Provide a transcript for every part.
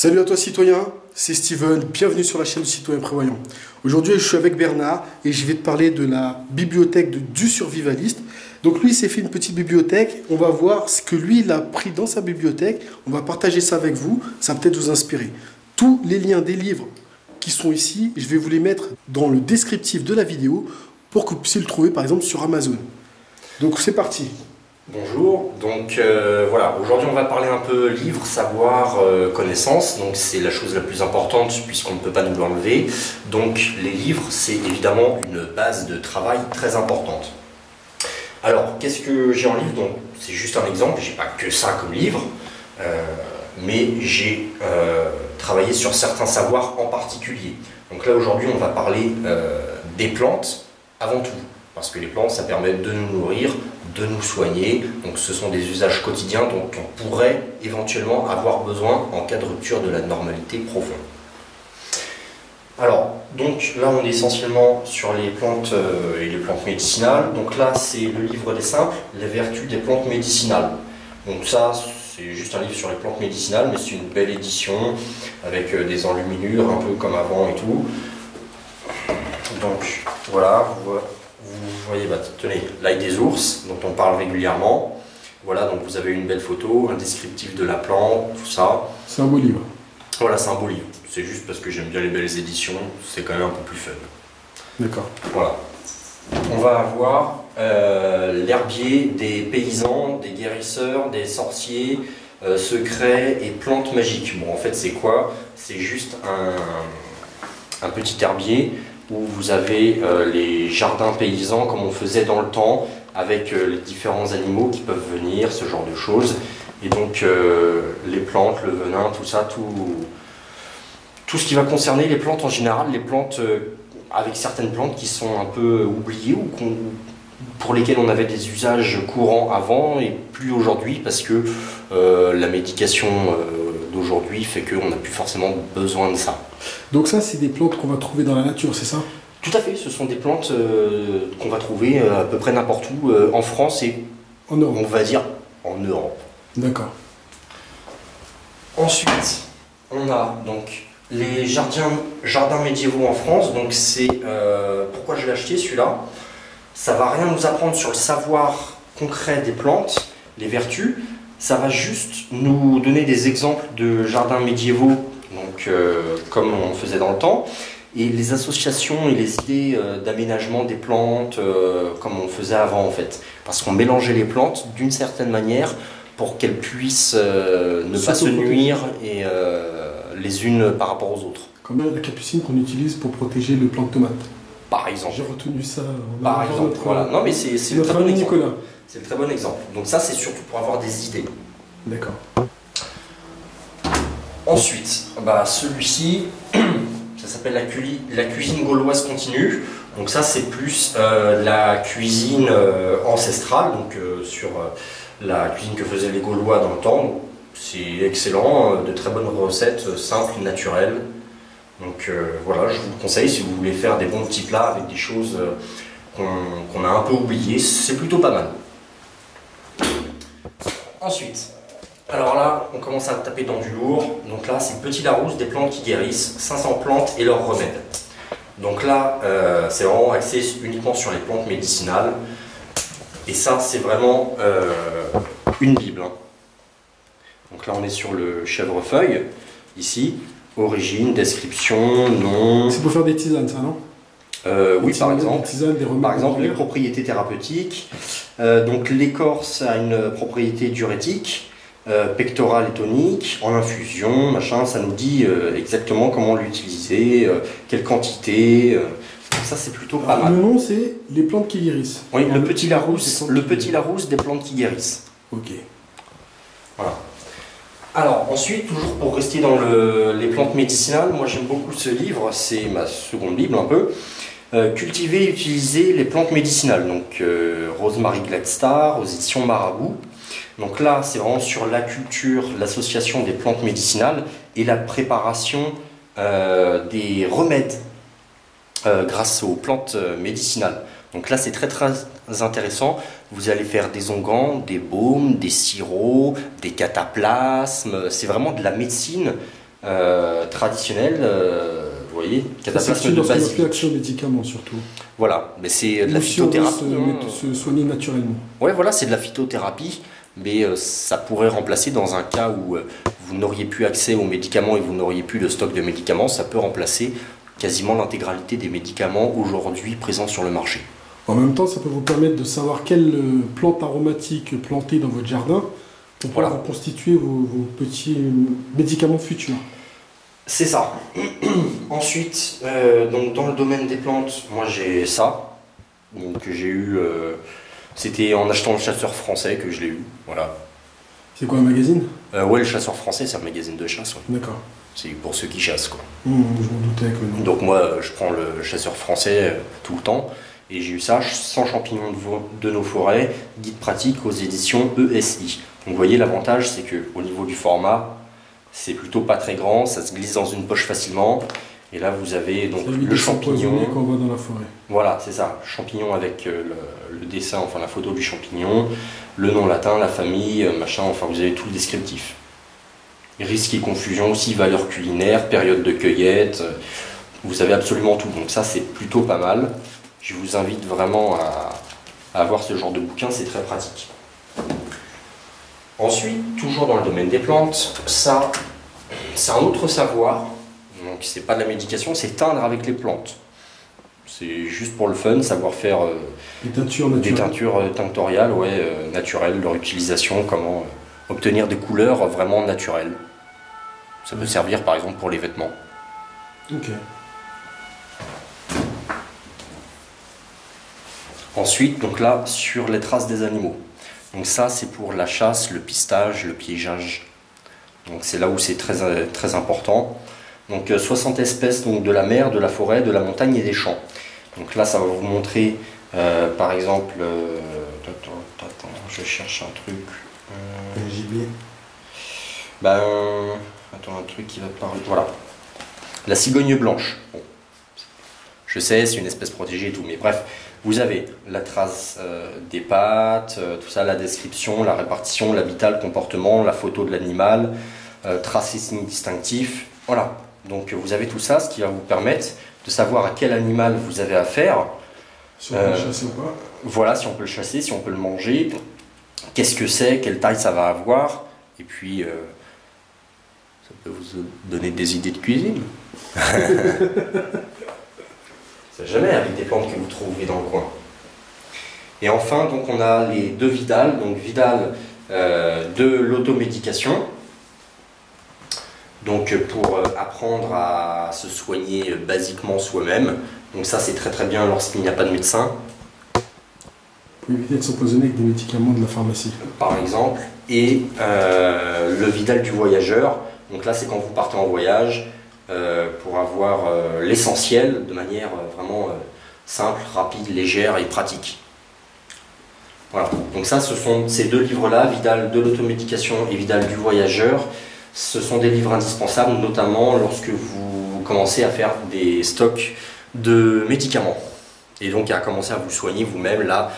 Salut à toi citoyen, c'est Steven, bienvenue sur la chaîne du Citoyen Prévoyant. Aujourd'hui je suis avec Bernard et je vais te parler de la bibliothèque du survivaliste. Donc lui il s'est fait une petite bibliothèque, on va voir ce que lui il a pris dans sa bibliothèque, on va partager ça avec vous, ça va peut-être vous inspirer. Tous les liens des livres qui sont ici, je vais vous les mettre dans le descriptif de la vidéo pour que vous puissiez le trouver par exemple sur Amazon. Donc c'est parti. Bonjour, donc voilà, aujourd'hui on va parler un peu livre, savoir, connaissance, donc c'est la chose la plus importante puisqu'on ne peut pas nous l'enlever. Donc les livres, c'est évidemment une base de travail très importante. Alors, qu'est-ce que j'ai en livre? Donc c'est juste un exemple, j'ai pas que ça comme livre, mais j'ai travaillé sur certains savoirs en particulier. Donc là aujourd'hui on va parler des plantes avant tout, parce que les plantes ça permet de nous nourrir, de nous soigner, donc ce sont des usages quotidiens dont on pourrait éventuellement avoir besoin en cas de rupture de la normalité profonde. Alors, donc là on est essentiellement sur les plantes et les plantes médicinales, donc là c'est le livre des simples, les vertus des plantes médicinales. Donc ça c'est juste un livre sur les plantes médicinales, mais c'est une belle édition avec des enluminures un peu comme avant et tout. Donc voilà, vous voyez, tenez, l'ail des ours, dont on parle régulièrement. Voilà, donc vous avez une belle photo, un descriptif de la plante, tout ça. C'est un beau livre. Voilà, c'est un beau livre. C'est juste parce que j'aime bien les belles éditions, c'est quand même un peu plus fun. D'accord. Voilà. On va avoir l'herbier des paysans, des guérisseurs, des sorciers, secrets et plantes magiques. Bon, en fait, c'est quoi? C'est juste un petit herbier où vous avez les jardins paysans comme on faisait dans le temps, avec les différents animaux qui peuvent venir, ce genre de choses. Et donc les plantes, le venin, tout ça, tout ce qui va concerner les plantes en général, les plantes avec certaines plantes qui sont un peu oubliées ou pour lesquelles on avait des usages courants avant et plus aujourd'hui parce que la médication d'aujourd'hui fait qu'on n'a plus forcément besoin de ça. Donc ça, c'est des plantes qu'on va trouver dans la nature, c'est ça? Tout à fait, ce sont des plantes qu'on va trouver à peu près n'importe où en France et en Europe. On va dire en Europe. D'accord. Ensuite, on a donc les jardins médiévaux en France. Donc c'est pourquoi je l'ai acheté celui-là. Ça va rien nous apprendre sur le savoir concret des plantes, les vertus. Ça va juste nous donner des exemples de jardins médiévaux, donc comme on faisait dans le temps, et les associations et les idées d'aménagement des plantes, comme on faisait avant en fait. Parce qu'on mélangeait les plantes d'une certaine manière pour qu'elles puissent ne pas se nuire et, les unes par rapport aux autres. Comme la capucine qu'on utilise pour protéger le plant de tomate. Par exemple. J'ai retenu ça. Par exemple, voilà. Non mais c'est le très bon exemple. Nicolas. C'est le très bon exemple. Donc ça c'est surtout pour avoir des idées. D'accord. Ensuite, celui-ci, ça s'appelle la cuisine gauloise continue. Donc ça c'est plus la cuisine ancestrale, donc sur la cuisine que faisaient les Gaulois dans le temps. C'est excellent, de très bonnes recettes, simples, naturelles. Donc voilà, je vous le conseille si vous voulez faire des bons petits plats avec des choses qu'on a un peu oubliées, c'est plutôt pas mal. Ensuite, alors là, on commence à taper dans du lourd. Donc là, c'est Petit Larousse, des plantes qui guérissent, 500 plantes et leurs remèdes. Donc là, c'est vraiment axé uniquement sur les plantes médicinales. Et ça, c'est vraiment une Bible. Hein. Donc là, on est sur le chèvrefeuille, ici. Origine, description, nom... C'est pour faire des tisanes, ça, non? Oui, par exemple. Des tisanes, des remèdes, par exemple, les propriétés thérapeutiques. Donc l'écorce a une propriété diurétique, pectorale et tonique, en infusion, machin, ça nous dit exactement comment l'utiliser, quelle quantité. Ça, c'est plutôt pas mal. Le nom, c'est les plantes qui guérissent. Oui, le Petit Larousse des plantes qui guérissent. Ok. Voilà. Alors ensuite, toujours pour rester dans les plantes médicinales, moi j'aime beaucoup ce livre, c'est ma seconde Bible un peu. Cultiver et utiliser les plantes médicinales, donc Rosemary Gladstar aux éditions Marabout. Donc là, c'est vraiment sur la culture, l'association des plantes médicinales et la préparation des remèdes grâce aux plantes médicinales. Donc là, c'est très intéressant. Vous allez faire des onguents, des baumes, des sirops, des cataplasmes. C'est vraiment de la médecine traditionnel, vous voyez, cataplasme C'est de lorsqu'on n'a plus basilic. accès aux médicaments surtout. Voilà, mais c'est de la Ou si on veut phytothérapie. se soigner naturellement. Ouais, voilà, c'est de la phytothérapie, mais ça pourrait remplacer dans un cas où vous n'auriez plus accès aux médicaments et vous n'auriez plus de stock de médicaments, ça peut remplacer quasiment l'intégralité des médicaments aujourd'hui présents sur le marché. En même temps, ça peut vous permettre de savoir quelle plante aromatique planter dans votre jardin pour pouvoir Voilà. constituer vos petits médicaments futurs. C'est ça. Ensuite, donc dans le domaine des plantes, moi j'ai ça. Donc j'ai eu, c'était en achetant le Chasseur Français que je l'ai eu. Voilà. C'est quoi un magazine? Ouais, le Chasseur Français, c'est un magazine de chasse. Ouais. D'accord. C'est pour ceux qui chassent, quoi. Je m'en doutais avec le nom. Donc moi, je prends le Chasseur Français tout le temps. Et j'ai eu ça, 100 champignons de nos forêts, guide pratique aux éditions ESI. Donc vous voyez, l'avantage, c'est qu'au niveau du format, c'est plutôt pas très grand, ça se glisse dans une poche facilement. Et là, vous avez donc Ça évite le de champignon. s'empoisonner quand on va dans la forêt. Voilà, c'est ça. Champignon avec le dessin, enfin la photo du champignon, le nom latin, la famille, machin, enfin vous avez tout le descriptif. Risque et confusion aussi, valeur culinaire, période de cueillette, vous avez absolument tout. Donc ça, c'est plutôt pas mal. Je vous invite vraiment à avoir ce genre de bouquin, c'est très pratique. Ensuite, toujours dans le domaine des plantes, ça, c'est un autre savoir. Donc c'est pas de la médication, c'est teindre avec les plantes. C'est juste pour le fun, savoir faire Des teintures des naturelles. teintures tinctoriales, ouais, naturelles, leur utilisation, comment obtenir des couleurs vraiment naturelles. Ça peut servir par exemple pour les vêtements. Ok. Ensuite, donc là, sur les traces des animaux. Donc ça, c'est pour la chasse, le pistage, le piégeage. Donc c'est là où c'est très important. Donc 60 espèces donc, de la mer, de la forêt, de la montagne et des champs. Donc là, ça va vous montrer, par exemple... attends, je cherche un truc. Un gibier. Attends, un truc qui va te parler. Voilà. La cigogne blanche. Bon. Je sais, c'est une espèce protégée et tout, mais bref. Vous avez la trace des pattes, tout ça, la description, la répartition, l'habitat, le comportement, la photo de l'animal, traces et signes distinctifs. Voilà. Donc vous avez tout ça, ce qui va vous permettre de savoir à quel animal vous avez affaire. Si on peut le chasser ou pas. Voilà, si on peut le chasser, si on peut le manger, qu'est-ce que c'est, quelle taille ça va avoir, et puis ça peut vous donner des idées de cuisine. C'est jamais avec des plantes que vous trouvez dans le coin. Et enfin, donc on a les deux Vidal, donc Vidal de l'automédication. Donc pour apprendre à se soigner basiquement soi-même. Donc ça c'est très très bien lorsqu'il n'y a pas de médecin, Pour éviter de s'empoisonner avec des médicaments de la pharmacie. par exemple. Et le Vidal du voyageur. Donc là c'est quand vous partez en voyage pour avoir l'essentiel de manière vraiment simple, rapide, légère et pratique. Voilà. Donc ça ce sont ces deux livres-là, Vidal de l'automédication et Vidal du voyageur. Ce sont des livres indispensables, notamment lorsque vous commencez à faire des stocks de médicaments. Et donc à commencer à vous soigner vous-même, là,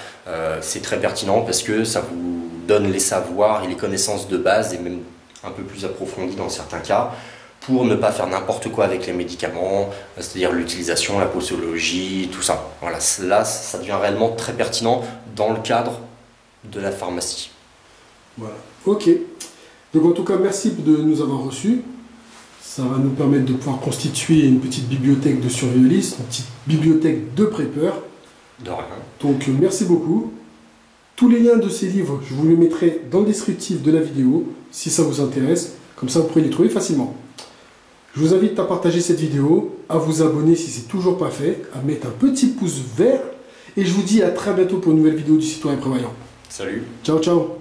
c'est très pertinent parce que ça vous donne les savoirs et les connaissances de base, et même un peu plus approfondies dans certains cas, pour ne pas faire n'importe quoi avec les médicaments, c'est-à-dire l'utilisation, la posologie, tout ça. Voilà, là, ça devient réellement très pertinent dans le cadre de la pharmacie. Voilà. Ok. Donc en tout cas, merci de nous avoir reçus. Ça va nous permettre de pouvoir constituer une petite bibliothèque de survivalistes, une petite bibliothèque de prépeurs. De rien. Donc merci beaucoup. Tous les liens de ces livres, je vous les mettrai dans le descriptif de la vidéo, si ça vous intéresse. Comme ça, vous pourrez les trouver facilement. Je vous invite à partager cette vidéo, à vous abonner si c'est toujours pas fait, à mettre un petit pouce vert. Et je vous dis à très bientôt pour une nouvelle vidéo du Citoyen Prévoyant. Salut. Ciao, ciao.